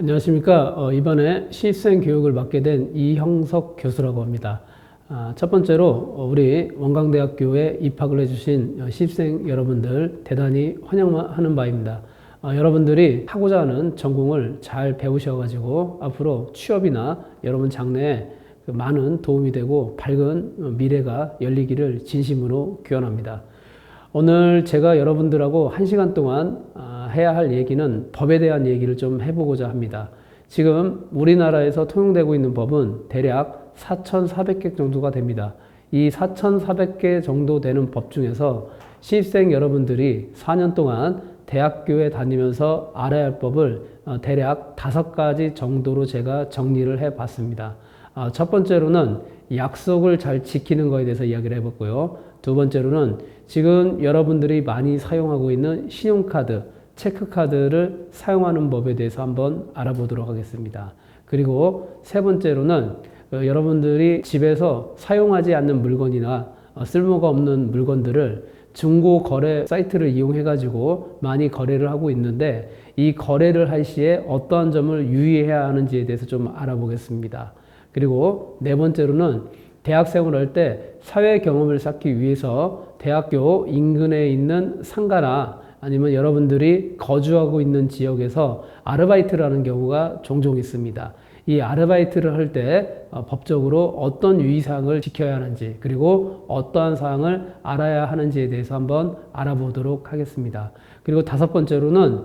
안녕하십니까. 이번에 신입생 교육을 맡게 된 이형석 교수라고 합니다. 첫 번째로 우리 원광대학교에 입학을 해주신 신입생 여러분들 대단히 환영하는 바입니다. 여러분들이 하고자 하는 전공을 잘 배우셔가지고 앞으로 취업이나 여러분 장래에 많은 도움이 되고 밝은 미래가 열리기를 진심으로 기원합니다. 오늘 제가 여러분들하고 1시간 동안 해야 할 얘기는 법에 대한 얘기를 좀 해보고자 합니다. 지금 우리나라에서 통용되고 있는 법은 대략 4,400개 정도가 됩니다. 이 4,400개 정도 되는 법 중에서 신입생 여러분들이 4년 동안 대학교에 다니면서 알아야 할 법을 대략 5가지 정도로 제가 정리를 해봤습니다. 첫 번째로는 약속을 잘 지키는 것에 대해서 이야기를 해봤고요. 두 번째로는 지금 여러분들이 많이 사용하고 있는 신용카드, 체크카드를 사용하는 법에 대해서 한번 알아보도록 하겠습니다. 그리고 세 번째로는 여러분들이 집에서 사용하지 않는 물건이나 쓸모가 없는 물건들을 중고 거래 사이트를 이용해 가지고 많이 거래를 하고 있는데 이 거래를 할 시에 어떠한 점을 유의해야 하는지에 대해서 좀 알아보겠습니다. 그리고 네 번째로는 대학생활을 할 때 사회 경험을 쌓기 위해서 대학교 인근에 있는 상가나 아니면 여러분들이 거주하고 있는 지역에서 아르바이트를 하는 경우가 종종 있습니다. 이 아르바이트를 할 때 법적으로 어떤 유의사항을 지켜야 하는지 그리고 어떠한 사항을 알아야 하는지에 대해서 한번 알아보도록 하겠습니다. 그리고 다섯 번째로는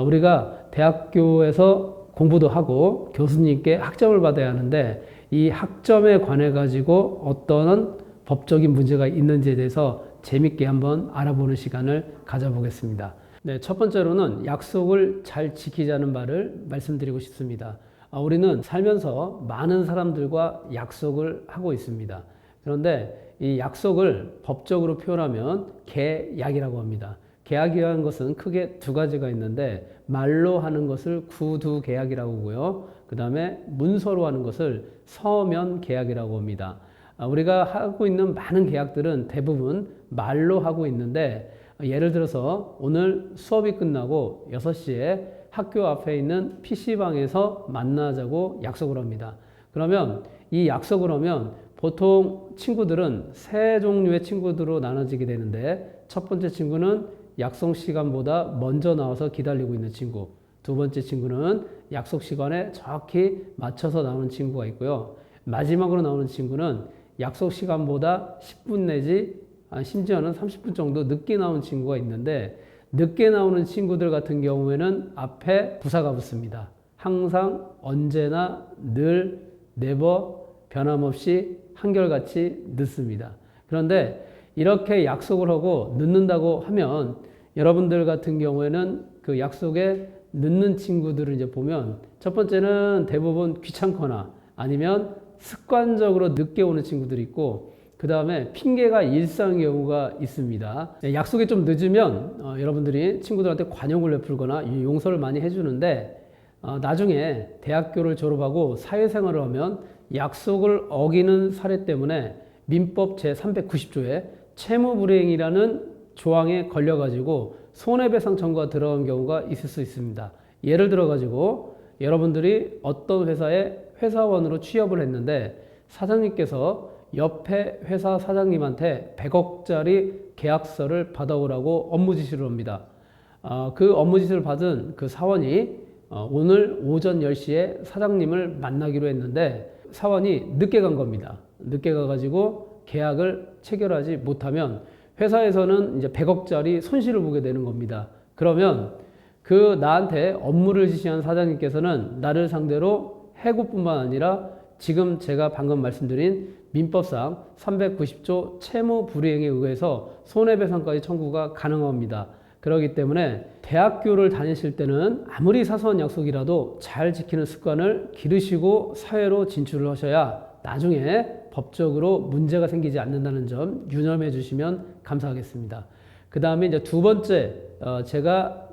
우리가 대학교에서 공부도 하고 교수님께 학점을 받아야 하는데 이 학점에 관해 가지고 어떤 법적인 문제가 있는지에 대해서 재밌게 한번 알아보는 시간을 가져보겠습니다. 네, 첫 번째로는 약속을 잘 지키자는 말을 말씀드리고 싶습니다. 우리는 살면서 많은 사람들과 약속을 하고 있습니다. 그런데 이 약속을 법적으로 표현하면 계약이라고 합니다. 계약이라는 것은 크게 두 가지가 있는데 말로 하는 것을 구두계약이라고 하고요. 그 다음에 문서로 하는 것을 서면계약이라고 합니다. 우리가 하고 있는 많은 계약들은 대부분 말로 하고 있는데 예를 들어서 오늘 수업이 끝나고 6시에 학교 앞에 있는 PC방에서 만나자고 약속을 합니다. 그러면 이 약속을 하면 보통 친구들은 세 종류의 친구들로 나눠지게 되는데 첫 번째 친구는 약속 시간보다 먼저 나와서 기다리고 있는 친구, 두 번째 친구는 약속 시간에 정확히 맞춰서 나오는 친구가 있고요. 마지막으로 나오는 친구는 약속 시간보다 10분 내지 심지어는 30분 정도 늦게 나오는 친구가 있는데 늦게 나오는 친구들 같은 경우에는 앞에 부사가 붙습니다. 항상, 언제나, 늘, never, 변함없이 한결같이 늦습니다. 그런데 이렇게 약속을 하고 늦는다고 하면 여러분들 같은 경우에는 그 약속에 늦는 친구들을 이제 보면 첫 번째는 대부분 귀찮거나 아니면 습관적으로 늦게 오는 친구들이 있고 그 다음에 핑계가 일상의 경우가 있습니다. 약속이 좀 늦으면 여러분들이 친구들한테 관용을 베풀거나 용서를 많이 해주는데 나중에 대학교를 졸업하고 사회생활을 하면 약속을 어기는 사례 때문에 민법 제390조에 채무불이행이라는 조항에 걸려가지고 손해배상 청구가 들어간 경우가 있을 수 있습니다. 예를 들어가지고 여러분들이 어떤 회사에 회사원으로 취업을 했는데 사장님께서 옆에 회사 사장님한테 100억짜리 계약서를 받아오라고 업무 지시를 합니다. 그 업무 지시를 받은 그 사원이 오늘 오전 10시에 사장님을 만나기로 했는데 사원이 늦게 간 겁니다. 늦게 가가지고 계약을 체결하지 못하면 회사에서는 이제 100억짜리 손실을 보게 되는 겁니다. 그러면 그 나한테 업무를 지시한 사장님께서는 나를 상대로 해고뿐만 아니라 지금 제가 방금 말씀드린 민법상 390조 채무불이행에 의해서 손해배상까지 청구가 가능합니다. 그렇기 때문에 대학교를 다니실 때는 아무리 사소한 약속이라도 잘 지키는 습관을 기르시고 사회로 진출을 하셔야 나중에 법적으로 문제가 생기지 않는다는 점 유념해 주시면 감사하겠습니다. 그 다음에 이제 두 번째, 제가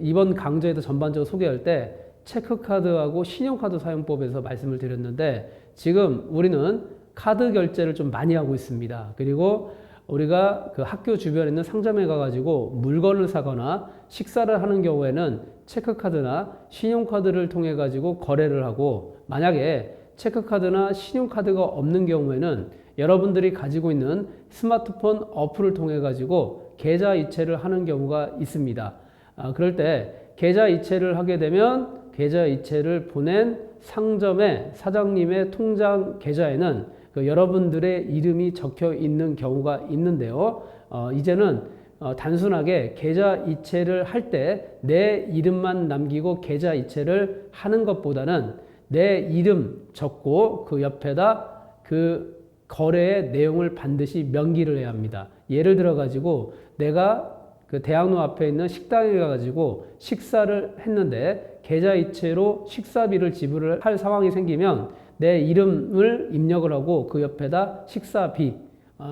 이번 강좌에도 전반적으로 소개할 때 체크카드하고 신용카드 사용법에서 말씀을 드렸는데 지금 우리는 카드 결제를 좀 많이 하고 있습니다. 그리고 우리가 그 학교 주변에 있는 상점에 가가지고 물건을 사거나 식사를 하는 경우에는 체크카드나 신용카드를 통해 가지고 거래를 하고, 만약에 체크카드나 신용카드가 없는 경우에는 여러분들이 가지고 있는 스마트폰 어플을 통해 가지고 계좌 이체를 하는 경우가 있습니다. 그럴 때 계좌 이체를 하게 되면 계좌 이체를 보낸 상점의 사장님의 통장 계좌에는 여러분들의 이름이 적혀 있는 경우가 있는데요. 이제는 단순하게 계좌 이체를 할 때 내 이름만 남기고 계좌 이체를 하는 것보다는 내 이름 적고 그 옆에다 그 거래의 내용을 반드시 명기를 해야 합니다. 예를 들어 가지고 내가 그 대학로 앞에 있는 식당에 가가지고 식사를 했는데 계좌 이체로 식사비를 지불을 할 상황이 생기면 내 이름을 입력을 하고 그 옆에다 식사비,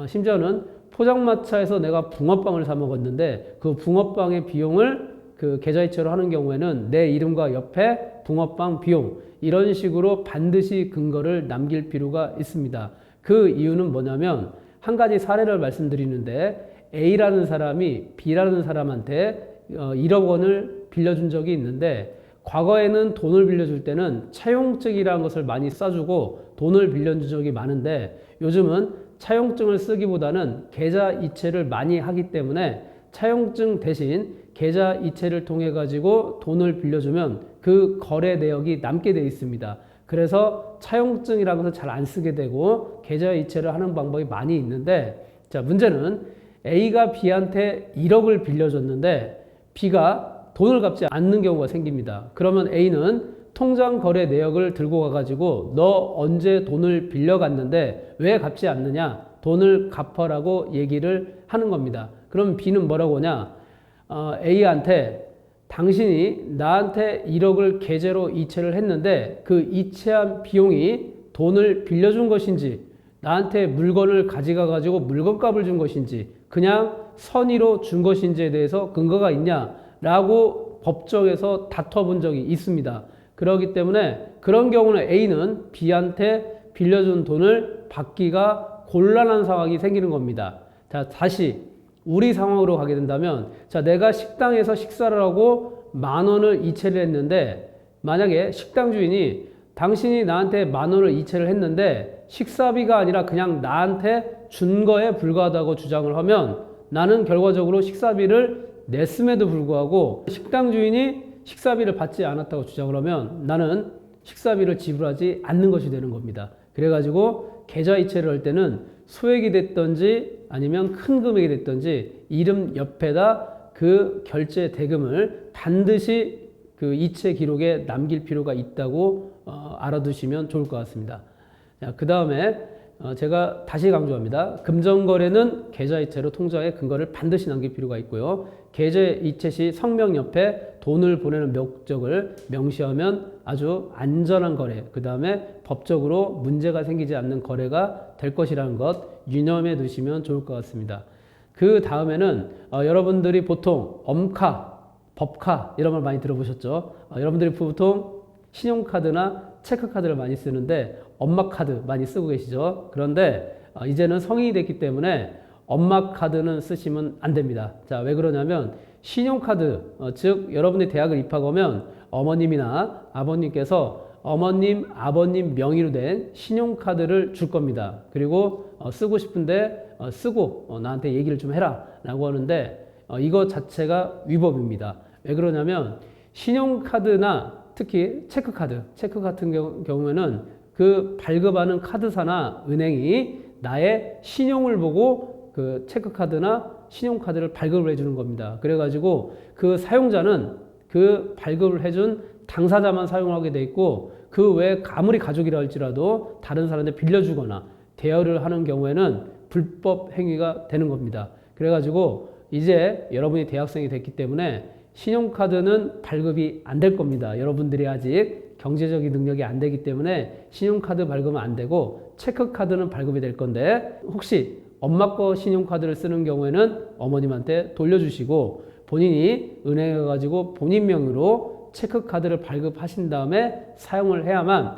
심지어는 포장마차에서 내가 붕어빵을 사 먹었는데 그 붕어빵의 비용을 그 계좌 이체로 하는 경우에는 내 이름과 옆에 붕어빵 비용, 이런 식으로 반드시 근거를 남길 필요가 있습니다. 그 이유는 뭐냐면 한 가지 사례를 말씀드리는데, A라는 사람이 B라는 사람한테 1억 원을 빌려준 적이 있는데, 과거에는 돈을 빌려줄 때는 차용증이라는 것을 많이 써주고 돈을 빌려준 적이 많은데, 요즘은 차용증을 쓰기보다는 계좌 이체를 많이 하기 때문에 차용증 대신 계좌 이체를 통해 가지고 돈을 빌려주면 그 거래 내역이 남게 되어 있습니다. 그래서 차용증이라는 것을 잘 안 쓰게 되고 계좌 이체를 하는 방법이 많이 있는데, 자, 문제는 A가 B한테 1억을 빌려줬는데 B가 돈을 갚지 않는 경우가 생깁니다. 그러면 A는 통장 거래 내역을 들고 가가지고 너 언제 돈을 빌려갔는데 왜 갚지 않느냐, 돈을 갚아라고 얘기를 하는 겁니다. 그럼 B는 뭐라고 하냐, A한테 당신이 나한테 1억을 계좌로 이체를 했는데 그 이체한 비용이 돈을 빌려준 것인지 나한테 물건을 가져가 가지고 물건값을 준 것인지 그냥 선의로 준 것인지에 대해서 근거가 있냐라고 법정에서 다퉈본 적이 있습니다. 그렇기 때문에 그런 경우는 A는 B한테 빌려준 돈을 받기가 곤란한 상황이 생기는 겁니다. 자, 다시 우리 상황으로 가게 된다면, 자, 내가 식당에서 식사를 하고 10,000원을 이체를 했는데, 만약에 식당 주인이 당신이 나한테 10,000원을 이체를 했는데 식사비가 아니라 그냥 나한테 준 거에 불과하다고 주장을 하면, 나는 결과적으로 식사비를 냈음에도 불구하고 식당 주인이 식사비를 받지 않았다고 주장을 하면 나는 식사비를 지불하지 않는 것이 되는 겁니다. 그래가지고 계좌 이체를 할 때는 소액이 됐든지 아니면 큰 금액이 됐든지 이름 옆에다 그 결제 대금을 반드시 그 이체 기록에 남길 필요가 있다고 알아두시면 좋을 것 같습니다. 그 다음에 제가 다시 강조합니다. 금전거래는 계좌이체로 통장에 근거를 반드시 남길 필요가 있고요. 계좌이체 시 성명 옆에 돈을 보내는 목적을 명시하면 아주 안전한 거래, 그 다음에 법적으로 문제가 생기지 않는 거래가 될 것이라는 것 유념해 두시면 좋을 것 같습니다. 그 다음에는 여러분들이 보통 엄카, 법카 이런 걸 많이 들어보셨죠? 여러분들이 보통 신용카드나 체크카드를 많이 쓰는데 엄마 카드 많이 쓰고 계시죠? 그런데 이제는 성인이 됐기 때문에 엄마 카드는 쓰시면 안 됩니다. 자, 왜 그러냐면 신용카드, 즉 여러분이 대학을 입학하면 어머님이나 아버님께서 어머님, 아버님 명의로 된 신용카드를 줄 겁니다. 그리고 쓰고 싶은데 쓰고 나한테 얘기를 좀 해라 라고 하는데 이거 자체가 위법입니다. 왜 그러냐면 신용카드나 특히 체크 같은 경우에는 그 발급하는 카드사나 은행이 나의 신용을 보고 그 체크카드나 신용카드를 발급을 해주는 겁니다. 그래가지고 그 사용자는 그 발급을 해준 당사자만 사용하게 돼 있고, 그 외에 아무리 가족이라 할지라도 다른 사람한테 빌려주거나 대여를 하는 경우에는 불법 행위가 되는 겁니다. 그래가지고 이제 여러분이 대학생이 됐기 때문에 신용카드는 발급이 안 될 겁니다. 여러분들이 아직 경제적인 능력이 안 되기 때문에 신용카드 발급은 안 되고 체크카드는 발급이 될 건데, 혹시 엄마 거 신용카드를 쓰는 경우에는 어머님한테 돌려주시고 본인이 은행에 가가지고 본인 명의로 체크카드를 발급하신 다음에 사용을 해야만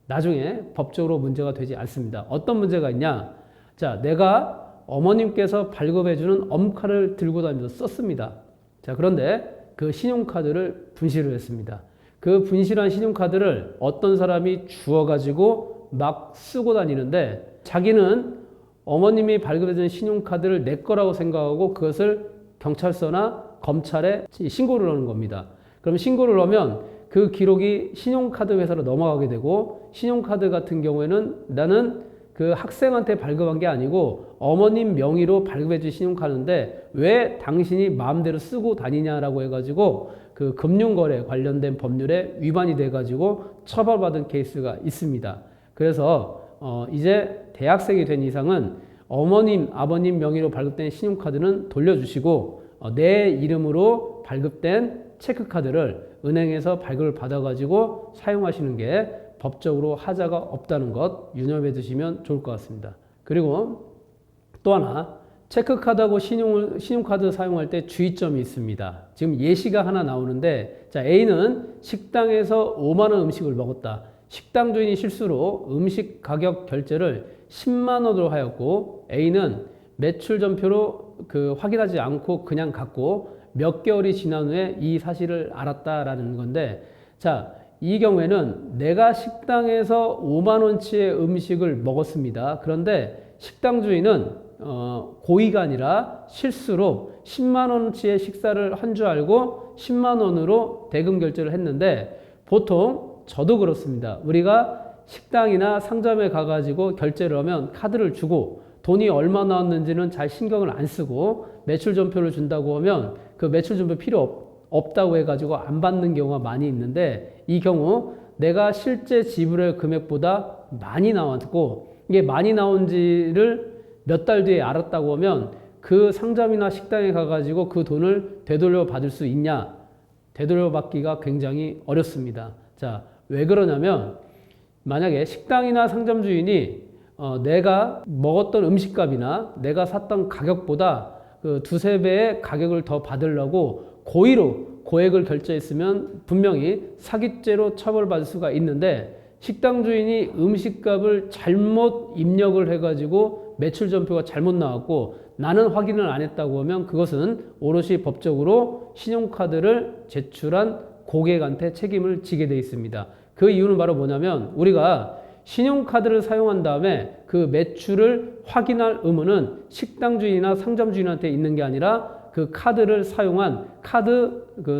나중에 법적으로 문제가 되지 않습니다. 어떤 문제가 있냐? 자, 내가 어머님께서 발급해주는 엄카를 들고 다니면서 썼습니다. 자, 그런데 그 신용카드를 분실을 했습니다. 그 분실한 신용카드를 어떤 사람이 주워가지고 막 쓰고 다니는데 자기는 어머님이 발급해준 신용카드를 내 거라고 생각하고 그것을 경찰서나 검찰에 신고를 하는 겁니다. 그럼 신고를 하면 그 기록이 신용카드 회사로 넘어가게 되고 신용카드 같은 경우에는 나는 그 학생한테 발급한 게 아니고 어머님 명의로 발급해준 신용카드인데 왜 당신이 마음대로 쓰고 다니냐라고 해가지고 그 금융거래 관련된 법률에 위반이 돼가지고 처벌받은 케이스가 있습니다. 그래서 이제 대학생이 된 이상은 어머님, 아버님 명의로 발급된 신용카드는 돌려주시고 내 이름으로 발급된 체크카드를 은행에서 발급을 받아가지고 사용하시는 게 법적으로 하자가 없다는 것 유념해 두시면 좋을 것 같습니다. 그리고 또 하나, 체크카드하고 신용카드 사용할 때 주의점이 있습니다. 지금 예시가 하나 나오는데, 자, A는 식당에서 5만 원 음식을 먹었다. 식당 주인이 실수로 음식 가격 결제를 10만 원으로 하였고, A는 매출 전표로 확인하지 않고 그냥 갔고, 몇 개월이 지난 후에 이 사실을 알았다라는 건데, 자, 이 경우에는 내가 식당에서 5만 원치의 음식을 먹었습니다. 그런데 식당 주인은 고의가 아니라 실수로 10만 원치의 식사를 한 줄 알고 10만 원으로 대금 결제를 했는데, 보통 저도 그렇습니다. 우리가 식당이나 상점에 가가지고 결제를 하면 카드를 주고 돈이 얼마 나왔는지는 잘 신경을 안 쓰고 매출 전표를 준다고 하면 그 매출 전표 필요 없다고 해가지고 안 받는 경우가 많이 있는데, 이 경우 내가 실제 지불할 금액보다 많이 나왔고 이게 많이 나온지를 몇 달 뒤에 알았다고 하면 그 상점이나 식당에 가가지고 그 돈을 되돌려 받을 수 있냐? 되돌려 받기가 굉장히 어렵습니다. 자, 왜 그러냐면 만약에 식당이나 상점 주인이 내가 먹었던 음식값이나 내가 샀던 가격보다 그 두세 배의 가격을 더 받으려고 고의로 고액을 결제했으면 분명히 사기죄로 처벌받을 수가 있는데, 식당 주인이 음식값을 잘못 입력을 해가지고 매출 전표가 잘못 나왔고 나는 확인을 안 했다고 하면 그것은 오롯이 법적으로 신용카드를 제출한 고객한테 책임을 지게 되어 있습니다. 그 이유는 바로 뭐냐면 우리가 신용카드를 사용한 다음에 그 매출을 확인할 의무는 식당 주인이나 상점 주인한테 있는 게 아니라 그 카드를 사용한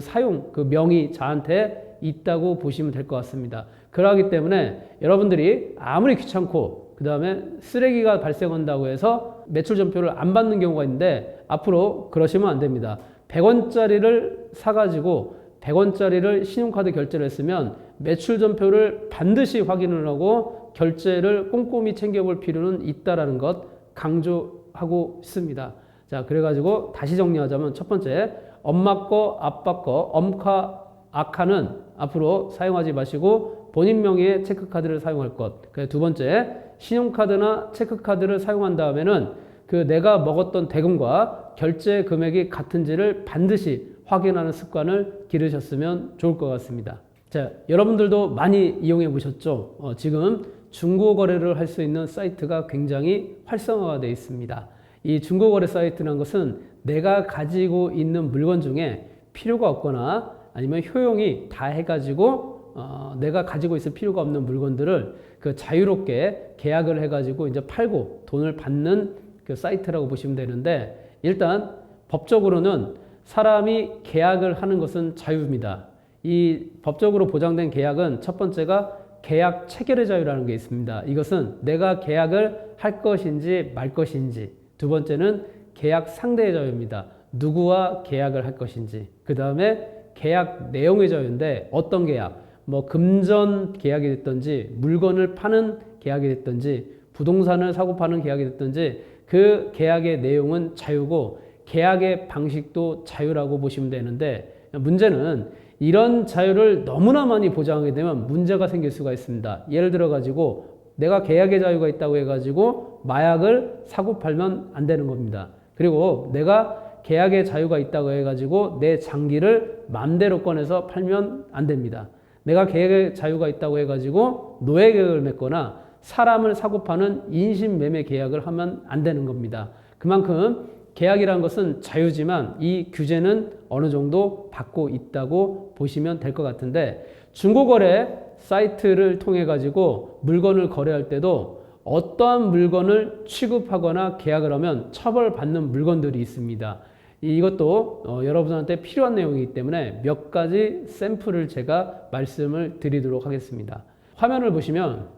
사용 명의자한테 있다고 보시면 될 것 같습니다. 그러기 때문에 여러분들이 아무리 귀찮고 그 다음에 쓰레기가 발생한다고 해서 매출 전표를 안 받는 경우가 있는데 앞으로 그러시면 안 됩니다. 100원짜리를 사가지고 100원짜리를 신용카드 결제를 했으면 매출 전표를 반드시 확인을 하고 결제를 꼼꼼히 챙겨볼 필요는 있다라는 것 강조하고 있습니다. 자, 그래가지고 다시 정리하자면 첫 번째, 엄마 거, 아빠 거, 엄카, 아카는 앞으로 사용하지 마시고 본인 명의의 체크카드를 사용할 것. 그리고 두 번째, 신용카드나 체크카드를 사용한 다음에는 그 내가 먹었던 대금과 결제 금액이 같은지를 반드시 확인하는 습관을 기르셨으면 좋을 것 같습니다. 자, 여러분들도 많이 이용해 보셨죠? 지금 중고 거래를 할 수 있는 사이트가 굉장히 활성화가 되어 있습니다. 이 중고거래 사이트라는 것은 내가 가지고 있는 물건 중에 필요가 없거나 아니면 효용이 다 해가지고 내가 가지고 있을 필요가 없는 물건들을 그 자유롭게 계약을 해가지고 이제 팔고 돈을 받는 그 사이트라고 보시면 되는데, 일단 법적으로는 사람이 계약을 하는 것은 자유입니다. 이 법적으로 보장된 계약은 첫 번째가 계약 체결의 자유라는 게 있습니다. 이것은 내가 계약을 할 것인지 말 것인지. 두 번째는 계약 상대의 자유입니다. 누구와 계약을 할 것인지. 그 다음에 계약 내용의 자유인데 어떤 계약? 뭐 금전 계약이 됐든지 물건을 파는 계약이 됐든지 부동산을 사고 파는 계약이 됐든지 그 계약의 내용은 자유고 계약의 방식도 자유라고 보시면 되는데, 문제는 이런 자유를 너무나 많이 보장하게 되면 문제가 생길 수가 있습니다. 예를 들어 가지고 내가 계약의 자유가 있다고 해가지고 마약을 사고 팔면 안 되는 겁니다. 그리고 내가 계약의 자유가 있다고 해가지고 내 장기를 맘대로 꺼내서 팔면 안 됩니다. 내가 계약의 자유가 있다고 해가지고 노예 계약을 맺거나 사람을 사고 파는 인신매매 계약을 하면 안 되는 겁니다. 그만큼 계약이라는 것은 자유지만 이 규제는 어느 정도 받고 있다고 보시면 될 것 같은데, 중고거래 사이트를 통해 가지고 물건을 거래할 때도 어떠한 물건을 취급하거나 계약을 하면 처벌받는 물건들이 있습니다. 이것도 여러분한테 필요한 내용이기 때문에 몇 가지 샘플을 제가 말씀을 드리도록 하겠습니다. 화면을 보시면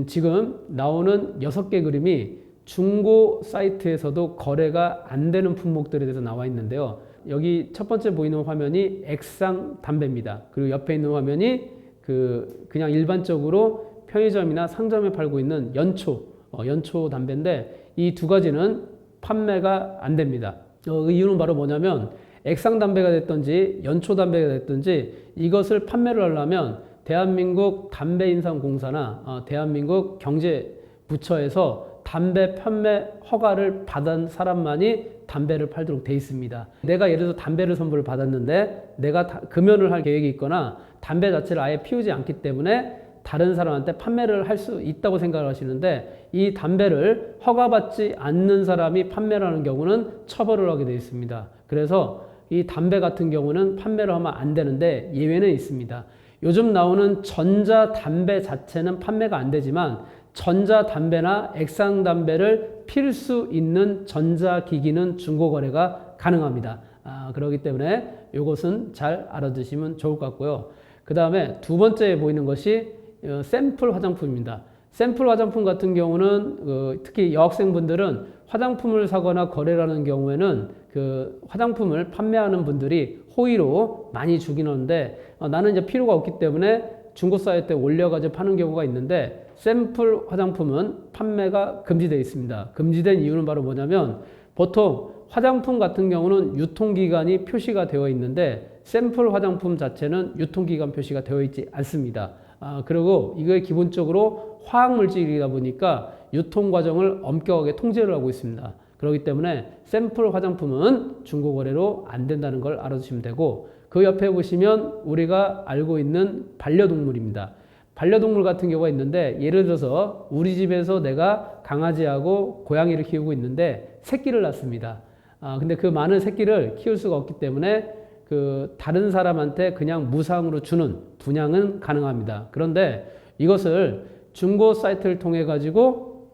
지금 나오는 6개 그림이 중고 사이트에서도 거래가 안 되는 품목들에 대해서 나와 있는데요. 여기 첫 번째 보이는 화면이 액상 담배입니다. 그리고 옆에 있는 화면이 그냥 일반적으로 편의점이나 상점에 팔고 있는 연초 담배인데, 이 두 가지는 판매가 안 됩니다. 그 이유는 바로 뭐냐면, 액상 담배가 됐든지 연초 담배가 됐든지 이것을 판매를 하려면 대한민국 담배인상공사나 대한민국 경제부처에서 담배 판매 허가를 받은 사람만이 담배를 팔도록 돼 있습니다. 내가 예를 들어서 담배를 선물을 받았는데 내가 금연을 할 계획이 있거나 담배 자체를 아예 피우지 않기 때문에 다른 사람한테 판매를 할 수 있다고 생각을 하시는데, 이 담배를 허가받지 않는 사람이 판매를 하는 경우는 처벌을 하게 되어 있습니다. 그래서 이 담배 같은 경우는 판매를 하면 안 되는데 예외는 있습니다. 요즘 나오는 전자담배 자체는 판매가 안 되지만 전자담배나 액상담배를 필 수 있는 전자기기는 중고거래가 가능합니다. 그렇기 때문에 이것은 잘 알아두시면 좋을 것 같고요. 그 다음에 두 번째 보이는 것이 샘플 화장품입니다. 샘플 화장품 같은 경우는 특히 여학생분들은 화장품을 사거나 거래를 하는 경우에는 그 화장품을 판매하는 분들이 호의로 많이 주긴 하는데, 나는 이제 필요가 없기 때문에 중고 사이트에 올려가지고 파는 경우가 있는데, 샘플 화장품은 판매가 금지되어 있습니다. 금지된 이유는 바로 뭐냐면, 보통 화장품 같은 경우는 유통기간이 표시가 되어 있는데 샘플 화장품 자체는 유통기간 표시가 되어 있지 않습니다. 그리고 이게 기본적으로 화학물질이다 보니까 유통과정을 엄격하게 통제를 하고 있습니다. 그렇기 때문에 샘플 화장품은 중고거래로 안 된다는 걸 알아두시면 되고, 그 옆에 보시면 우리가 알고 있는 반려동물입니다. 반려동물 같은 경우가 있는데, 예를 들어서 우리 집에서 내가 강아지하고 고양이를 키우고 있는데 새끼를 낳습니다. 근데 그 많은 새끼를 키울 수가 없기 때문에 다른 사람한테 그냥 무상으로 주는 분양은 가능합니다. 그런데 이것을 중고 사이트를 통해 가지고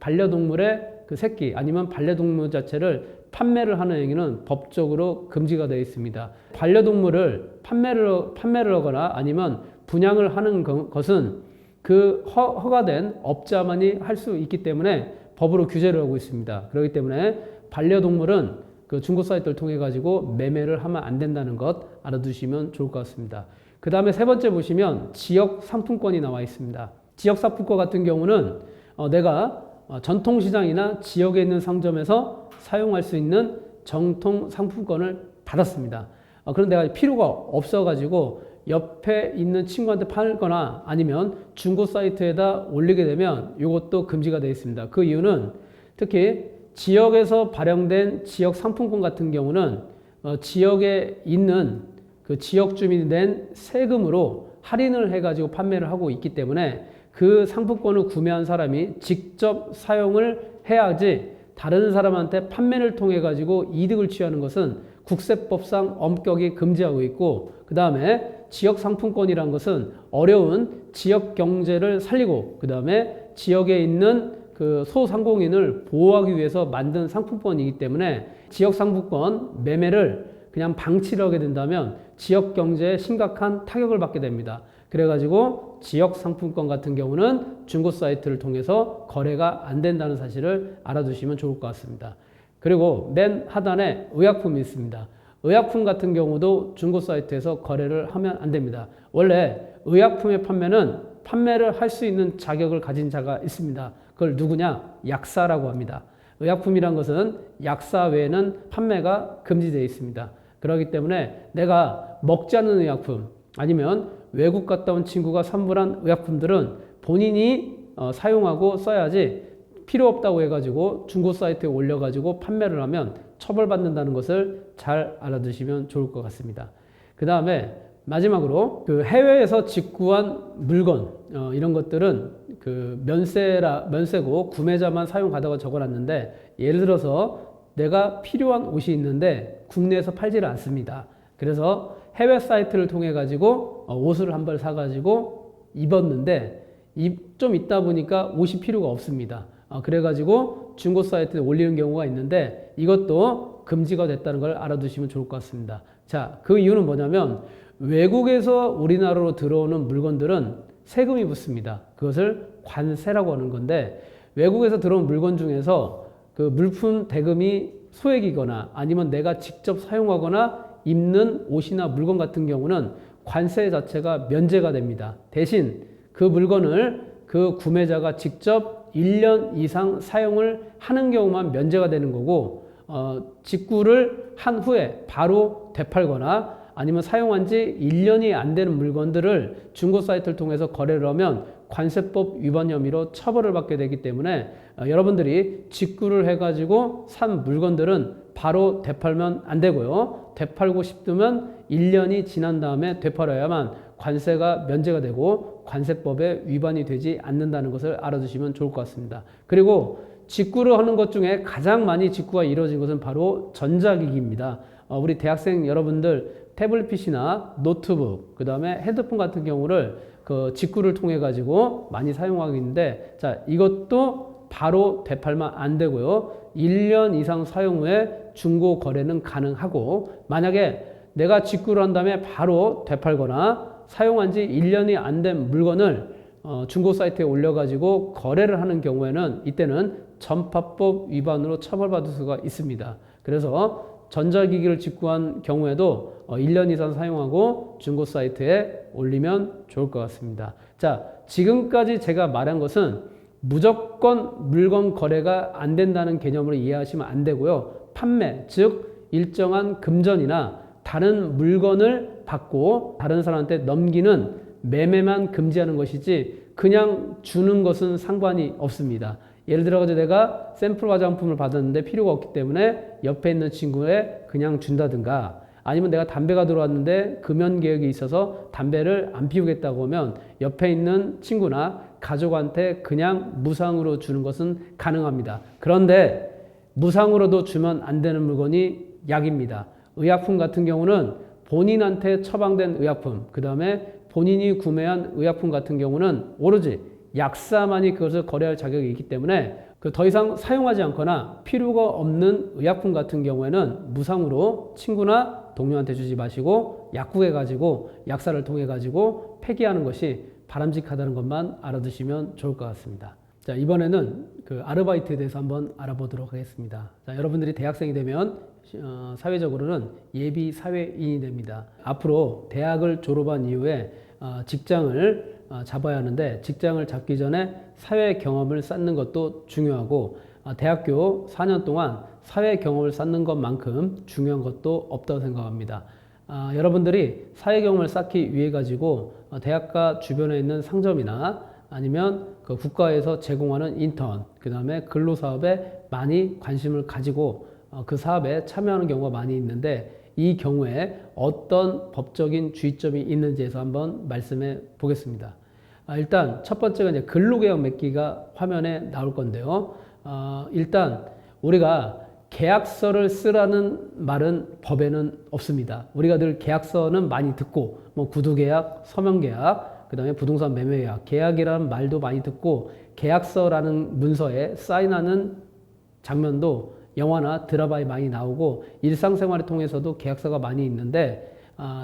반려동물의 새끼 아니면 반려동물 자체를 판매를 하는 행위는 법적으로 금지가 되어 있습니다. 반려동물을 판매를 하거나 아니면 분양을 하는 것은 허가된 업자만이 할 수 있기 때문에 법으로 규제를 하고 있습니다. 그렇기 때문에 반려동물은 중고 사이트를 통해 가지고 매매를 하면 안 된다는 것 알아두시면 좋을 것 같습니다. 그 다음에 세 번째 보시면 지역 상품권이 나와 있습니다. 지역 상품권 같은 경우는 내가 전통시장이나 지역에 있는 상점에서 사용할 수 있는 정통 상품권을 받았습니다. 그런데 내가 필요가 없어 가지고 옆에 있는 친구한테 팔거나 아니면 중고 사이트에다 올리게 되면 이것도 금지가 되어 있습니다. 그 이유는 특히 지역에서 발행된 지역 상품권 같은 경우는 지역에 있는 지역 주민이 낸 세금으로 할인을 해가지고 판매를 하고 있기 때문에 그 상품권을 구매한 사람이 직접 사용을 해야지 다른 사람한테 판매를 통해 가지고 이득을 취하는 것은 국세법상 엄격히 금지하고 있고, 그 다음에 지역 상품권이란 것은 어려운 지역 경제를 살리고 그 다음에 지역에 있는 소상공인을 보호하기 위해서 만든 상품권이기 때문에 지역 상품권 매매를 그냥 방치를 하게 된다면 지역 경제에 심각한 타격을 받게 됩니다. 그래가지고 지역 상품권 같은 경우는 중고 사이트를 통해서 거래가 안 된다는 사실을 알아두시면 좋을 것 같습니다. 그리고 맨 하단에 의약품이 있습니다. 의약품 같은 경우도 중고 사이트에서 거래를 하면 안 됩니다. 원래 의약품의 판매를 할 수 있는 자격을 가진 자가 있습니다. 그걸 누구냐? 약사라고 합니다. 의약품이란 것은 약사 외에는 판매가 금지되어 있습니다. 그렇기 때문에 내가 먹지 않는 의약품 아니면 외국 갔다 온 친구가 선물한 의약품들은 본인이 사용하고 써야지 필요 없다고 해가지고 중고 사이트에 올려가지고 판매를 하면 처벌받는다는 것을 잘 알아두시면 좋을 것 같습니다. 그 다음에 마지막으로 해외에서 직구한 물건 이런 것들은 면세고 구매자만 사용 가능하다고 적어놨는데, 예를 들어서 내가 필요한 옷이 있는데 국내에서 팔지를 않습니다. 그래서 해외 사이트를 통해 가지고 옷을 한 벌 사가지고 입었는데 좀 있다 보니까 옷이 필요가 없습니다. 그래가지고 중고 사이트에 올리는 경우가 있는데 이것도 금지가 됐다는 걸 알아두시면 좋을 것 같습니다. 자, 그 이유는 뭐냐면 외국에서 우리나라로 들어오는 물건들은 세금이 붙습니다. 그것을 관세라고 하는 건데 외국에서 들어온 물건 중에서 그 물품 대금이 소액이거나 아니면 내가 직접 사용하거나 입는 옷이나 물건 같은 경우는 관세 자체가 면제가 됩니다. 대신 그 물건을 그 구매자가 직접 1년 이상 사용을 하는 경우만 면제가 되는 거고 직구를 한 후에 바로 되팔거나 아니면 사용한 지 1년이 안 되는 물건들을 중고 사이트를 통해서 거래를 하면 관세법 위반 혐의로 처벌을 받게 되기 때문에 여러분들이 직구를 해가지고 산 물건들은 바로 되팔면 안 되고요. 되팔고 싶으면 1년이 지난 다음에 되팔아야만 관세가 면제가 되고 관세법에 위반이 되지 않는다는 것을 알아두시면 좋을 것 같습니다. 그리고 직구를 하는 것 중에 가장 많이 직구가 이루어진 것은 바로 전자기기입니다. 우리 대학생 여러분들 태블릿 PC나 노트북, 그 다음에 헤드폰 같은 경우를 그 직구를 통해 가지고 많이 사용하고 있는데, 자, 이것도 바로 되팔면 안 되고요. 1년 이상 사용 후에 중고 거래는 가능하고, 만약에 내가 직구를 한 다음에 바로 되팔거나 사용한 지 1년이 안 된 물건을 중고 사이트에 올려가지고 거래를 하는 경우에는 이때는 전파법 위반으로 처벌받을 수가 있습니다. 그래서 전자기기를 직구한 경우에도 1년 이상 사용하고 중고 사이트에 올리면 좋을 것 같습니다. 자, 지금까지 제가 말한 것은 무조건 물건 거래가 안 된다는 개념으로 이해하시면 안 되고요. 판매, 즉 일정한 금전이나 다른 물건을 받고 다른 사람한테 넘기는 매매만 금지하는 것이지 그냥 주는 것은 상관이 없습니다. 예를 들어가지고 내가 샘플 화장품을 받았는데 필요가 없기 때문에 옆에 있는 친구에 그냥 준다든가 아니면 내가 담배가 들어왔는데 금연 계획이 있어서 담배를 안 피우겠다고 하면 옆에 있는 친구나 가족한테 그냥 무상으로 주는 것은 가능합니다. 그런데 무상으로도 주면 안 되는 물건이 약입니다. 의약품 같은 경우는 본인한테 처방된 의약품, 그 다음에 본인이 구매한 의약품 같은 경우는 오로지 약사만이 그것을 거래할 자격이 있기 때문에 더 이상 사용하지 않거나 필요가 없는 의약품 같은 경우에는 무상으로 친구나 동료한테 주지 마시고 약국에 가지고 약사를 통해 가지고 폐기하는 것이 바람직하다는 것만 알아두시면 좋을 것 같습니다. 자, 이번에는 그 아르바이트에 대해서 한번 알아보도록 하겠습니다. 자, 여러분들이 대학생이 되면 사회적으로는 예비 사회인이 됩니다. 앞으로 대학을 졸업한 이후에 직장을 잡아야 하는데 직장을 잡기 전에 사회 경험을 쌓는 것도 중요하고 대학교 4년 동안 사회 경험을 쌓는 것만큼 중요한 것도 없다고 생각합니다. 여러분들이 사회 경험을 쌓기 위해 가지고 대학가 주변에 있는 상점이나 아니면 그 국가에서 제공하는 인턴, 그 다음에 근로사업에 많이 관심을 가지고 그 사업에 참여하는 경우가 많이 있는데 이 경우에 어떤 법적인 주의점이 있는지에서 한번 말씀해 보겠습니다. 일단 첫 번째가 이제 근로계약 맺기가 화면에 나올 건데요. 일단 우리가 계약서를 쓰라는 말은 법에는 없습니다. 우리가 늘 계약서는 많이 듣고 뭐 구두계약, 서명계약, 그 다음에 부동산 매매계약, 계약이라는 말도 많이 듣고 계약서라는 문서에 사인하는 장면도 영화나 드라마에 많이 나오고 일상생활을 통해서도 계약서가 많이 있는데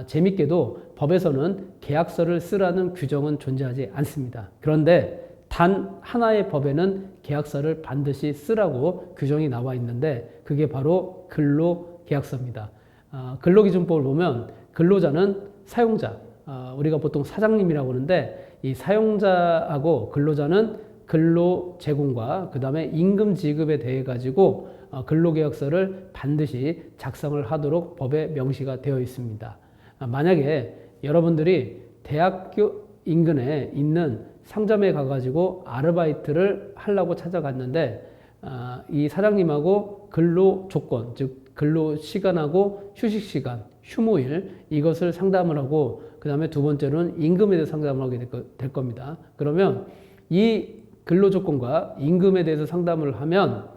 재밌게도 법에서는 계약서를 쓰라는 규정은 존재하지 않습니다. 그런데 단 하나의 법에는 계약서를 반드시 쓰라고 규정이 나와 있는데 그게 바로 근로계약서입니다. 근로기준법을 보면 근로자는 사용자, 우리가 보통 사장님이라고 하는데 이 사용자하고 근로자는 근로 제공과 그 다음에 임금 지급에 대해 가지고 근로계약서를 반드시 작성을 하도록 법에 명시가 되어 있습니다. 만약에 여러분들이 대학교 인근에 있는 상점에 가가지고 아르바이트를 하려고 찾아갔는데 이 사장님하고 근로 조건, 즉 근로 시간하고 휴식 시간, 휴무일 이것을 상담을 하고 그 다음에 두 번째로는 임금에 대해서 상담을 하게 될 겁니다. 그러면 이 근로 조건과 임금에 대해서 상담을 하면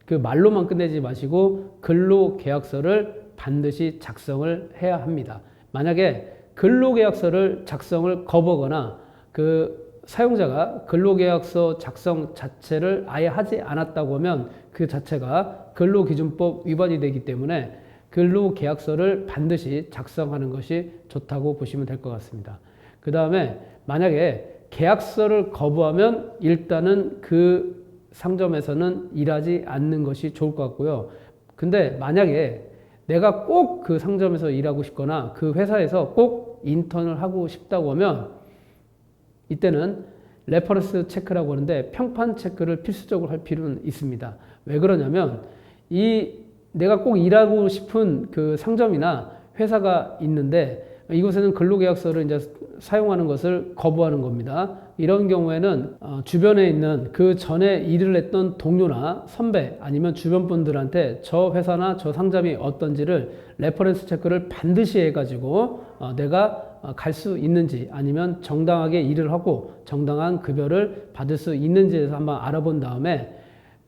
그 말로만 끝내지 마시고 근로계약서를 반드시 작성을 해야 합니다. 만약에 근로계약서를 작성을 거부하거나 그 사용자가 근로계약서 작성 자체를 아예 하지 않았다고 하면 그 자체가 근로기준법 위반이 되기 때문에 근로계약서를 반드시 작성하는 것이 좋다고 보시면 될 것 같습니다. 그 다음에 만약에 계약서를 거부하면 일단은 그 상점에서는 일하지 않는 것이 좋을 것 같고요. 근데 만약에 내가 꼭 그 상점에서 일하고 싶거나 그 회사에서 꼭 인턴을 하고 싶다고 하면 이때는 레퍼런스 체크라고 하는데 평판 체크를 필수적으로 할 필요는 있습니다. 왜 그러냐면 내가 꼭 일하고 싶은 그 상점이나 회사가 있는데 이곳에는 근로계약서를 이제 사용하는 것을 거부하는 겁니다. 이런 경우에는 주변에 있는 그 전에 일을 했던 동료나 선배 아니면 주변 분들한테 저 회사나 저 상점이 어떤지를 레퍼런스 체크를 반드시 해가지고 내가 갈 수 있는지 아니면 정당하게 일을 하고 정당한 급여를 받을 수 있는지에서 한번 알아본 다음에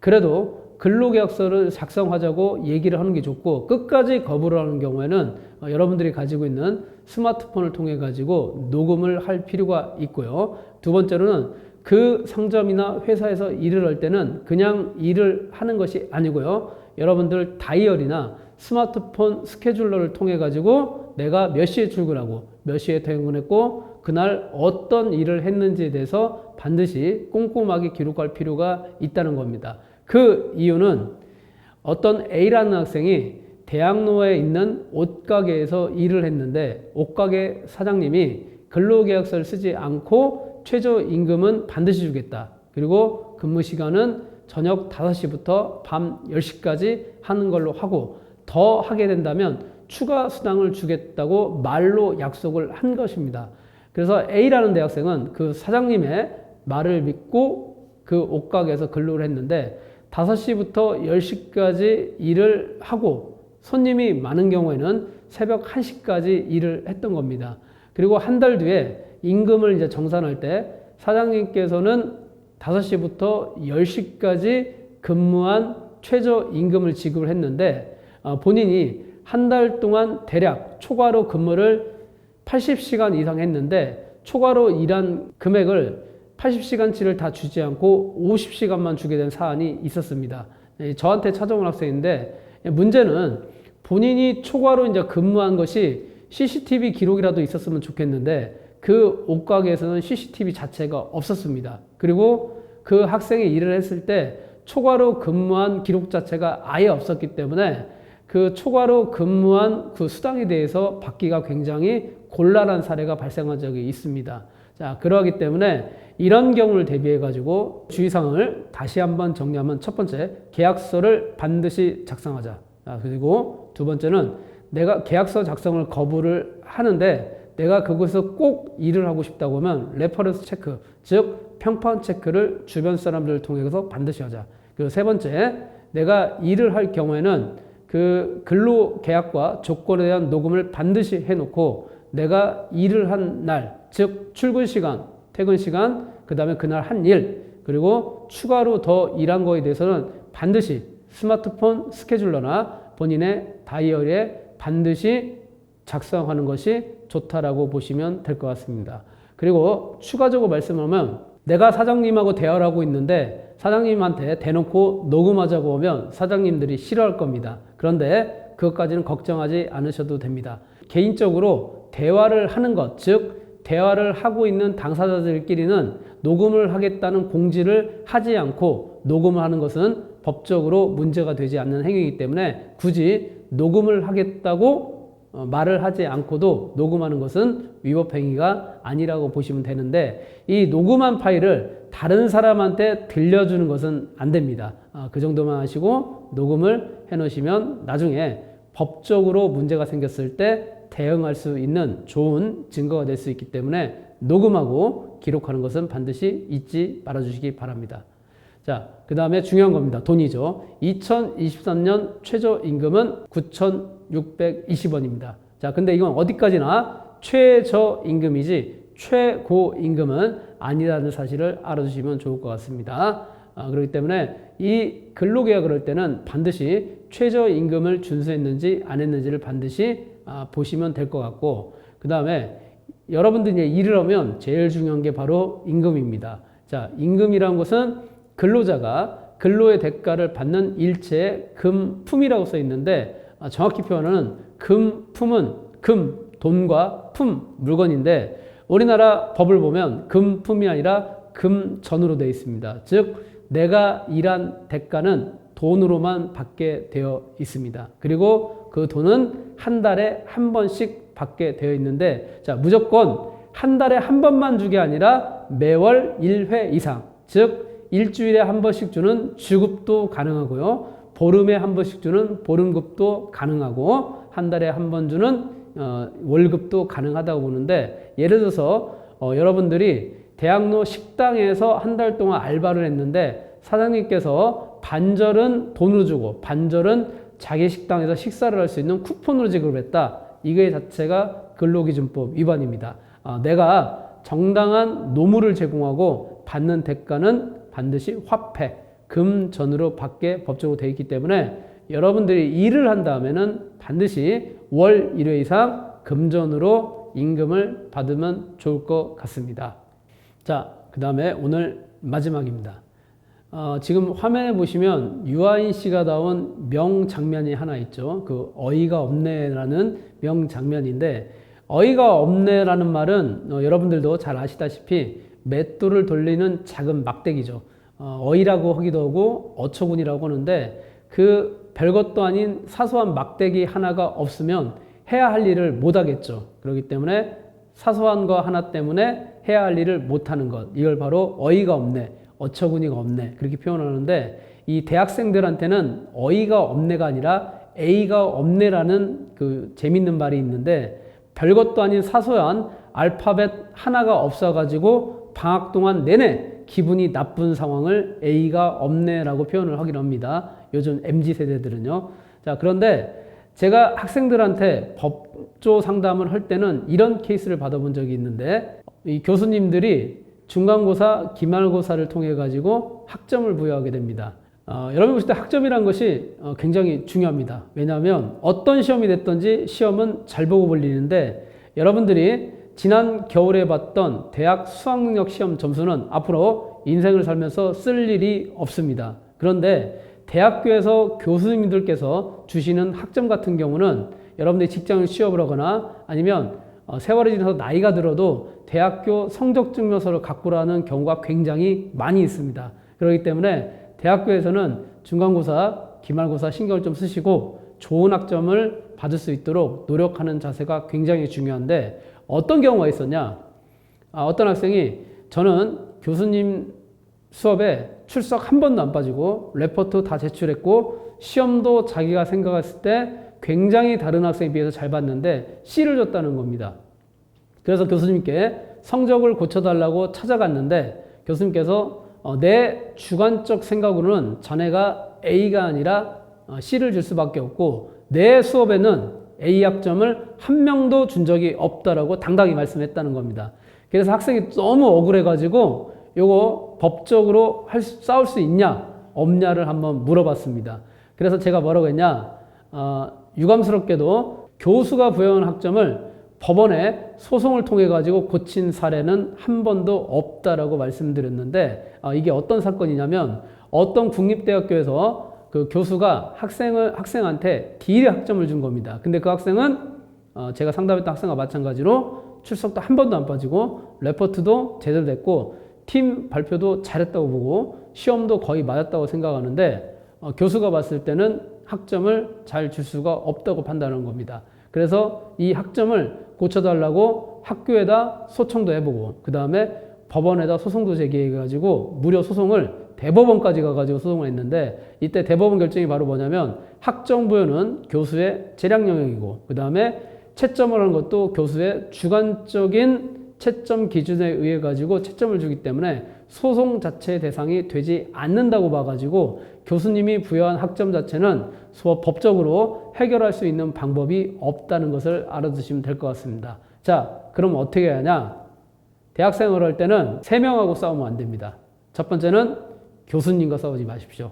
그래도 근로계약서를 작성하자고 얘기를 하는 게 좋고 끝까지 거부를 하는 경우에는 여러분들이 가지고 있는 스마트폰을 통해 가지고 녹음을 할 필요가 있고요. 두 번째로는 그 상점이나 회사에서 일을 할 때는 그냥 일을 하는 것이 아니고요. 여러분들 다이어리나 스마트폰 스케줄러를 통해 가지고 내가 몇 시에 출근하고 몇 시에 퇴근했고 그날 어떤 일을 했는지에 대해서 반드시 꼼꼼하게 기록할 필요가 있다는 겁니다. 그 이유는 어떤 A라는 학생이 대학로에 있는 옷가게에서 일을 했는데 옷가게 사장님이 근로계약서를 쓰지 않고 최저임금은 반드시 주겠다. 그리고 근무 시간은 저녁 5시부터 밤 10시까지 하는 걸로 하고 더 하게 된다면 추가 수당을 주겠다고 말로 약속을 한 것입니다. 그래서 A라는 대학생은 그 사장님의 말을 믿고 그 옷가게에서 근로를 했는데 5시부터 10시까지 일을 하고 손님이 많은 경우에는 새벽 1시까지 일을 했던 겁니다. 그리고 한 달 뒤에 임금을 이제 정산할 때 사장님께서는 5시부터 10시까지 근무한 최저 임금을 지급을 했는데 본인이 한 달 동안 대략 초과로 근무를 80시간 이상 했는데 초과로 일한 금액을 80시간치를 다 주지 않고 50시간만 주게 된 사안이 있었습니다. 저한테 찾아온 학생인데 문제는 본인이 초과로 이제 근무한 것이 CCTV 기록이라도 있었으면 좋겠는데 그 옷가게에서는 CCTV 자체가 없었습니다. 그리고 그 학생이 일을 했을 때 초과로 근무한 기록 자체가 아예 없었기 때문에 그 초과로 근무한 그 수당에 대해서 받기가 굉장히 곤란한 사례가 발생한 적이 있습니다. 자, 그러기 때문에 이런 경우를 대비해 가지고 주의사항을 다시 한번 정리하면 첫 번째, 계약서를 반드시 작성하자. 그리고 두 번째는 내가 계약서 작성을 거부를 하는데 내가 그곳에서 꼭 일을 하고 싶다고 하면 레퍼런스 체크, 즉 평판 체크를 주변 사람들을 통해서 반드시 하자. 그리고 세 번째, 내가 일을 할 경우에는 그 근로 계약과 조건에 대한 녹음을 반드시 해놓고 내가 일을 한 날, 즉 출근 시간, 퇴근 시간, 그 다음에 그날 한 일, 그리고 추가로 더 일한 거에 대해서는 반드시 스마트폰 스케줄러나 본인의 다이어리에 반드시 작성하는 것이 좋다라고 보시면 될 것 같습니다. 그리고 추가적으로 말씀하면 내가 사장님하고 대화를 하고 있는데 사장님한테 대놓고 녹음하자고 하면 사장님들이 싫어할 겁니다. 그런데 그것까지는 걱정하지 않으셔도 됩니다. 개인적으로 대화를 하는 것, 즉 대화를 하고 있는 당사자들끼리는 녹음을 하겠다는 공지를 하지 않고 녹음을 하는 것은 법적으로 문제가 되지 않는 행위이기 때문에 굳이 녹음을 하겠다고 말을 하지 않고도 녹음하는 것은 위법 행위가 아니라고 보시면 되는데 이 녹음한 파일을 다른 사람한테 들려주는 것은 안 됩니다. 그 정도만 하시고 녹음을 해 놓으시면 나중에 법적으로 문제가 생겼을 때 대응할 수 있는 좋은 증거가 될 수 있기 때문에 녹음하고 기록하는 것은 반드시 잊지 말아주시기 바랍니다. 자, 그 다음에 중요한 겁니다. 돈이죠. 2023년 최저임금은 9,620원입니다. 자, 근데 이건 어디까지나 최저임금이지 최고임금은 아니라는 사실을 알아두시면 좋을 것 같습니다. 그렇기 때문에 이 근로계약을 할 때는 반드시 최저임금을 준수했는지 안 했는지를 반드시 보시면 될 것 같고, 그 다음에 여러분들이 일을 하면 제일 중요한 게 바로 임금입니다. 자, 임금이라는 것은 근로자가 근로의 대가를 받는 일체의 금품이라고 써 있는데, 정확히 표현하는 금품은 금, 돈과 품, 물건인데, 우리나라 법을 보면 금품이 아니라 금전으로 되어 있습니다. 즉 내가 일한 대가는 돈으로만 받게 되어 있습니다. 그리고 그 돈은 한 달에 한 번씩 받게 되어 있는데, 자, 무조건 한 달에 한 번만 주게 아니라 매월 1회 이상, 즉 일주일에 한 번씩 주는 주급도 가능하고요, 보름에 한 번씩 주는 보름급도 가능하고, 한 달에 한 번 주는 월급도 가능하다고 보는데, 예를 들어서 여러분들이 대학로 식당에서 한 달 동안 알바를 했는데 사장님께서 반절은 돈으로 주고 반절은 자기 식당에서 식사를 할 수 있는 쿠폰으로 지급을 했다. 이거 자체가 근로기준법 위반입니다. 내가 정당한 노무를 제공하고 받는 대가는 반드시 화폐, 금전으로 받게 법적으로 되어 있기 때문에 여러분들이 일을 한 다음에는 반드시 월 1회 이상 금전으로 임금을 받으면 좋을 것 같습니다. 자, 그 다음에 오늘 마지막입니다. 지금 화면에 보시면 유아인 씨가 나온 명장면이 하나 있죠. 그 어이가 없네라는 명장면인데, 어이가 없네라는 말은 여러분들도 잘 아시다시피 맷돌을 돌리는 작은 막대기죠. 어이라고 하기도 하고 어처구니라고 하는데, 그 별것도 아닌 사소한 막대기 하나가 없으면 해야 할 일을 못 하겠죠. 그렇기 때문에 사소한 거 하나 때문에 해야 할 일을 못하는 것, 이걸 바로 어이가 없네, 어처구니가 없네, 그렇게 표현하는데, 이 대학생들한테는 어이가 없네가 아니라 A가 없네라는 그 재밌는 말이 있는데, 별것도 아닌 사소한 알파벳 하나가 없어가지고 방학 동안 내내 기분이 나쁜 상황을 A가 없네라고 표현을 하긴 합니다. 요즘 MZ세대들은요. 자, 그런데 제가 학생들한테 법조 상담을 할 때는 이런 케이스를 받아본 적이 있는데, 이 교수님들이 중간고사, 기말고사를 통해 가지고 학점을 부여하게 됩니다. 여러분 보실 때 학점이란 것이 굉장히 중요합니다. 왜냐하면 어떤 시험이 됐든지 시험은 잘 보고 볼리는데, 여러분들이 지난 겨울에 봤던 대학 수학능력 시험 점수는 앞으로 인생을 살면서 쓸 일이 없습니다. 그런데 대학교에서 교수님들께서 주시는 학점 같은 경우는 여러분들이 직장을 취업을 하거나 아니면 세월이 지나서 나이가 들어도 대학교 성적 증명서를 갖고 라는 경우가 굉장히 많이 있습니다. 그렇기 때문에 대학교에서는 중간고사, 기말고사 신경을 좀 쓰시고 좋은 학점을 받을 수 있도록 노력하는 자세가 굉장히 중요한데, 어떤 경우가 있었냐? 어떤 학생이 저는 교수님 수업에 출석 한 번도 안 빠지고 레포트 다 제출했고 시험도 자기가 생각했을 때 굉장히 다른 학생에 비해서 잘 봤는데 C를 줬다는 겁니다. 그래서 교수님께 성적을 고쳐달라고 찾아갔는데 교수님께서 내 주관적 생각으로는 자네가 A가 아니라 C를 줄 수밖에 없고 내 수업에는 A 학점을 한 명도 준 적이 없다라고 당당히 말씀했다는 겁니다. 그래서 학생이 너무 억울해가지고 요거 법적으로 싸울 수 있냐 없냐를 한번 물어봤습니다. 그래서 제가 뭐라고 했냐, 유감스럽게도 교수가 부여한 학점을 법원에 소송을 통해 가지고 고친 사례는 한 번도 없다라고 말씀드렸는데, 이게 어떤 사건이냐면 어떤 국립대학교에서 그 교수가 학생한테 D의 학점을 준 겁니다. 근데 그 학생은 제가 상담했던 학생과 마찬가지로 출석도 한 번도 안 빠지고 레포트도 제대로 됐고 팀 발표도 잘했다고 보고 시험도 거의 맞았다고 생각하는데, 교수가 봤을 때는 학점을 잘 줄 수가 없다고 판단한 겁니다. 그래서 이 학점을 고쳐달라고 학교에다 소청도 해보고 그 다음에 법원에다 소송도 제기해가지고 무려 소송을 대법원까지 가가지고 소송을 했는데, 이때 대법원 결정이 바로 뭐냐면 학점 부여는 교수의 재량 영역이고 그 다음에 채점을 하는 것도 교수의 주관적인 채점 기준에 의해 가지고 채점을 주기 때문에 소송 자체의 대상이 되지 않는다고 봐가지고 교수님이 부여한 학점 자체는 법적으로 해결할 수 있는 방법이 없다는 것을 알아두시면 될 것 같습니다. 자, 그럼 어떻게 해야 하냐? 대학생활을 할 때는 3명하고 싸우면 안 됩니다. 첫 번째는 교수님과 싸우지 마십시오.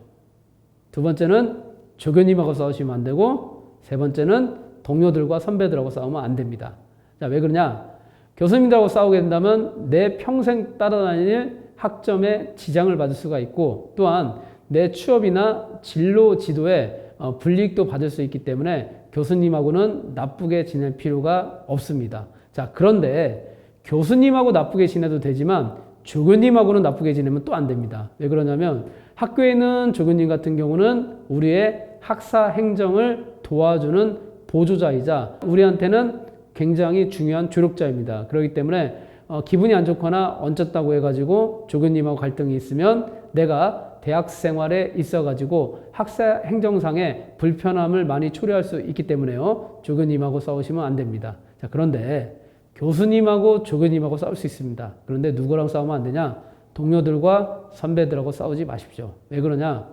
두 번째는 조교님하고 싸우시면 안 되고, 세 번째는 동료들과 선배들하고 싸우면 안 됩니다. 자, 왜 그러냐? 교수님들하고 싸우게 된다면 내 평생 따라다닐 학점에 지장을 받을 수가 있고, 또한 내 취업이나 진로 지도에 불이익도 받을 수 있기 때문에 교수님하고는 나쁘게 지낼 필요가 없습니다. 자, 그런데 교수님하고 나쁘게 지내도 되지만 조교님하고는 나쁘게 지내면 또 안 됩니다. 왜 그러냐면 학교에 있는 조교님 같은 경우는 우리의 학사 행정을 도와주는 보조자이자 우리한테는 굉장히 중요한 조력자입니다. 그렇기 때문에 기분이 안 좋거나 얹혔다고 해가지고 조교님하고 갈등이 있으면 내가 대학 생활에 있어가지고 학사 행정상의 불편함을 많이 초래할 수 있기 때문에요. 조교님하고 싸우시면 안 됩니다. 자, 그런데 교수님하고 조교님하고 싸울 수 있습니다. 그런데 누구랑 싸우면 안 되냐? 동료들과 선배들하고 싸우지 마십시오. 왜 그러냐?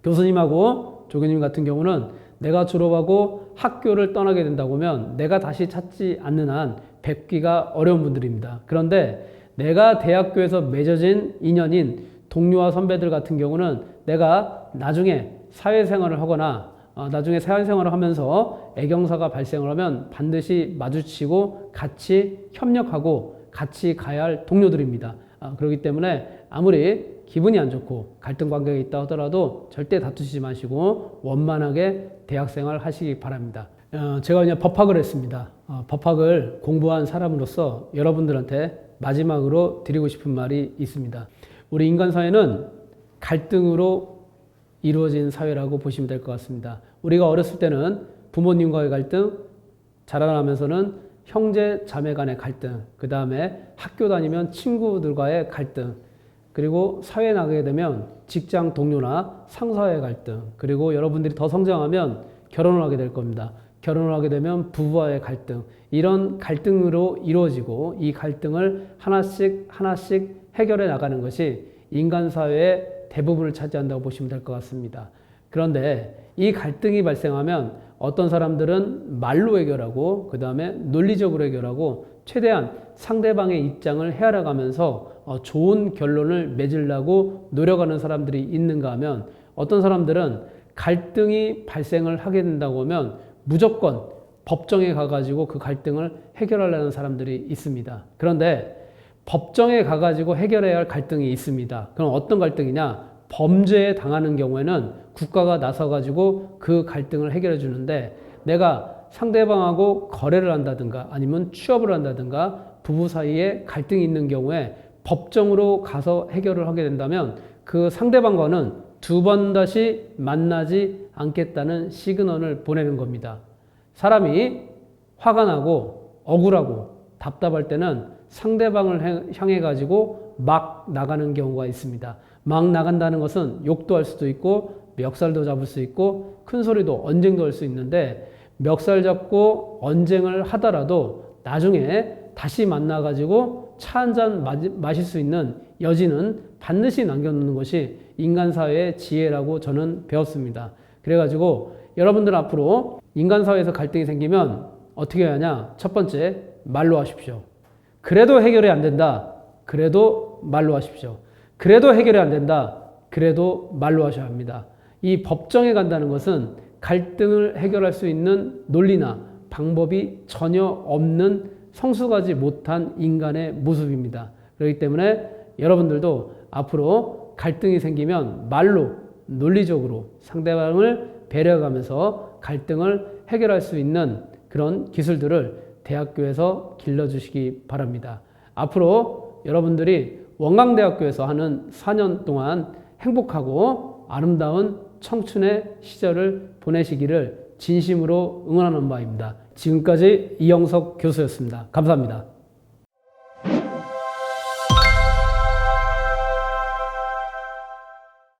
교수님하고 조교님 같은 경우는 내가 졸업하고 학교를 떠나게 된다고 하면 내가 다시 찾지 않는 한 뵙기가 어려운 분들입니다. 그런데 내가 대학교에서 맺어진 인연인 동료와 선배들 같은 경우는 내가 나중에 사회생활을 하거나 나중에 사회생활을 하면서 애경사가 발생을 하면 반드시 마주치고 같이 협력하고 같이 가야 할 동료들입니다. 그렇기 때문에 아무리 기분이 안 좋고 갈등 관계가 있다 하더라도 절대 다투지 마시고 원만하게 대학생활 하시기 바랍니다. 제가 그냥 법학을 했습니다. 법학을 공부한 사람으로서 여러분들한테 마지막으로 드리고 싶은 말이 있습니다. 우리 인간 사회는 갈등으로 이루어진 사회라고 보시면 될 것 같습니다. 우리가 어렸을 때는 부모님과의 갈등, 자라나면서는 형제 자매 간의 갈등, 그 다음에 학교 다니면 친구들과의 갈등, 그리고 사회에 나가게 되면 직장 동료나 상사의 갈등, 그리고 여러분들이 더 성장하면 결혼을 하게 될 겁니다. 결혼을 하게 되면 부부와의 갈등, 이런 갈등으로 이루어지고 이 갈등을 하나씩 해결해 나가는 것이 인간 사회의 대부분을 차지한다고 보시면 될 것 같습니다. 그런데 이 갈등이 발생하면 어떤 사람들은 말로 해결하고 그 다음에 논리적으로 해결하고 최대한 상대방의 입장을 헤아려 가면서 좋은 결론을 맺으려고 노력하는 사람들이 있는가 하면 어떤 사람들은 갈등이 발생을 하게 된다고 하면 무조건 법정에 가가지고 그 갈등을 해결하려는 사람들이 있습니다. 그런데 법정에 가가지고 해결해야 할 갈등이 있습니다. 그럼 어떤 갈등이냐? 범죄에 당하는 경우에는 국가가 나서가지고 그 갈등을 해결해 주는데 내가 상대방하고 거래를 한다든가 아니면 취업을 한다든가 부부 사이에 갈등이 있는 경우에 법정으로 가서 해결을 하게 된다면 그 상대방과는 두 번 다시 만나지 않겠다는 시그널을 보내는 겁니다. 사람이 화가 나고 억울하고 답답할 때는 상대방을 향해 가지고 막 나가는 경우가 있습니다. 막 나간다는 것은 욕도 할 수도 있고 멱살도 잡을 수 있고 큰 소리도 언쟁도 할 수 있는데 멱살 잡고 언쟁을 하더라도 나중에 다시 만나 가지고 차 한 잔 마실 수 있는 여지는 반드시 남겨놓는 것이 인간 사회의 지혜라고 저는 배웠습니다. 그래가지고 여러분들 앞으로 인간 사회에서 갈등이 생기면 어떻게 해야 하냐? 첫 번째, 말로 하십시오. 그래도 해결이 안 된다. 그래도 말로 하십시오. 그래도 해결이 안 된다. 그래도 말로 하셔야 합니다. 이 법정에 간다는 것은 갈등을 해결할 수 있는 논리나 방법이 전혀 없는 성숙하지 못한 인간의 모습입니다. 그렇기 때문에 여러분들도 앞으로 갈등이 생기면 말로 논리적으로 상대방을 배려하면서 갈등을 해결할 수 있는 그런 기술들을 대학교에서 길러주시기 바랍니다. 앞으로 여러분들이 원광대학교에서 하는 4년 동안 행복하고 아름다운 청춘의 시절을 보내시기를 진심으로 응원하는 바입니다. 지금까지 이영석 교수였습니다. 감사합니다.